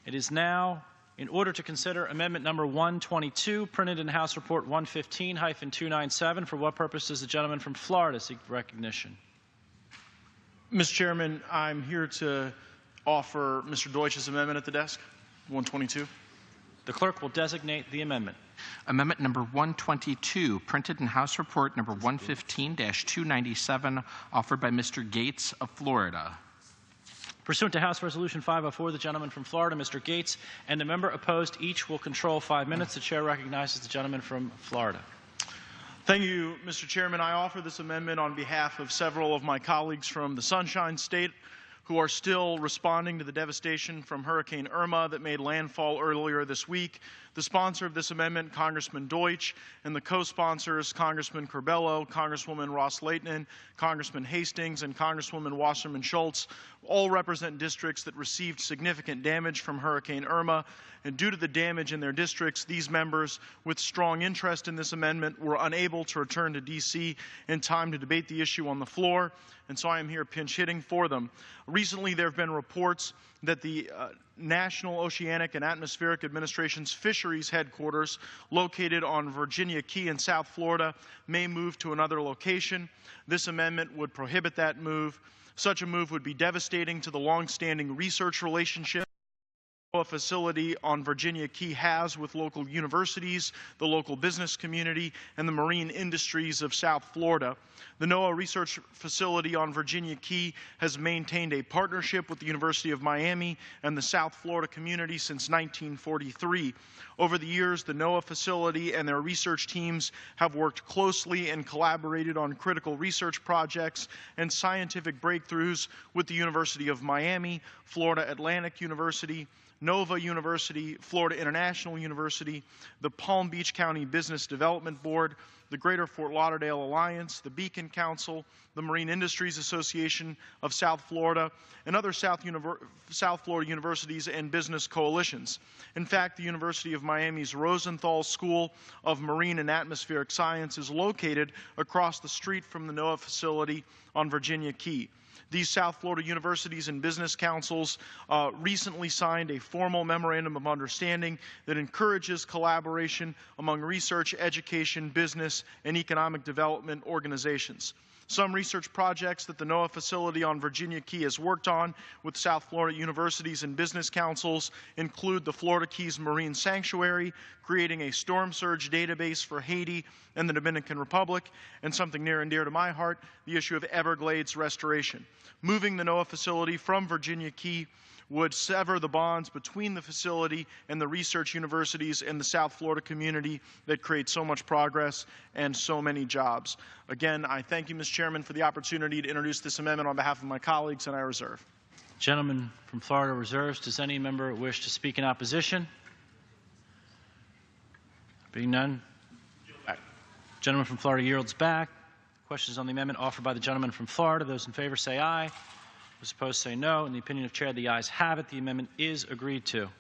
It is now in order to consider Amendment number 122, printed in House Report 115-297. For what purpose does the gentleman from Florida seek recognition? Mr. Chairman, I'm here to offer Mr. Deutsch's amendment at the desk, 122. The clerk will designate the amendment. Amendment number 122, printed in House Report number 115-297, offered by Mr. Gaetz of Florida. Pursuant to House Resolution 504, the gentleman from Florida, Mr. Gaetz, and the member opposed each will control 5 minutes. The chair recognizes the gentleman from Florida. Thank you, Mr. Chairman. I offer this amendment on behalf of several of my colleagues from the Sunshine State who are still responding to the devastation from Hurricane Irma that made landfall earlier this week. The sponsor of this amendment, Congressman Deutsch, and the co-sponsors, Congressman Curbelo, Congresswoman Ross-Lehtinen, Congressman Hastings, and Congresswoman Wasserman Schultz, all represent districts that received significant damage from Hurricane Irma. And due to the damage in their districts, these members, with strong interest in this amendment, were unable to return to D.C. in time to debate the issue on the floor, and so I am here pinch hitting for them. Recently, there have been reports that the National Oceanic and Atmospheric Administration's fisheries headquarters, located on Virginia Key in South Florida, may move to another location. This amendment would prohibit that move. Such a move would be devastating to the long-standing research relationship a facility on Virginia Key has with local universities, the local business community, and the marine industries of South Florida. The NOAA research facility on Virginia Key has maintained a partnership with the University of Miami and the South Florida community since 1943. Over the years, the NOAA facility and their research teams have worked closely and collaborated on critical research projects and scientific breakthroughs with the University of Miami, Florida Atlantic University, Nova University, Florida International University, the Palm Beach County Business Development Board, the Greater Fort Lauderdale Alliance, the Beacon Council, the Marine Industries Association of South Florida, and other South Florida universities and business coalitions. In fact, the University of Miami's Rosenthal School of Marine and Atmospheric Science is located across the street from the NOAA facility on Virginia Key. These South Florida universities and business councils recently signed a formal memorandum of understanding that encourages collaboration among research, education, business, and economic development organizations. Some research projects that the NOAA facility on Virginia Key has worked on with South Florida universities and business councils include the Florida Keys Marine Sanctuary, creating a storm surge database for Haiti and the Dominican Republic, and something near and dear to my heart, the issue of Everglades restoration. Moving the NOAA facility from Virginia Key would sever the bonds between the facility and the research universities in the South Florida community that create so much progress and so many jobs. Again, I thank you, Mr. Chairman, for the opportunity to introduce this amendment on behalf of my colleagues, and I reserve. Gentleman from Florida reserves. Does any member wish to speak in opposition? Being none, gentleman from Florida yields back. Questions on the amendment offered by the gentleman from Florida. Those in favor say aye. Those opposed say no. In the opinion of chair, the ayes have it. The amendment is agreed to.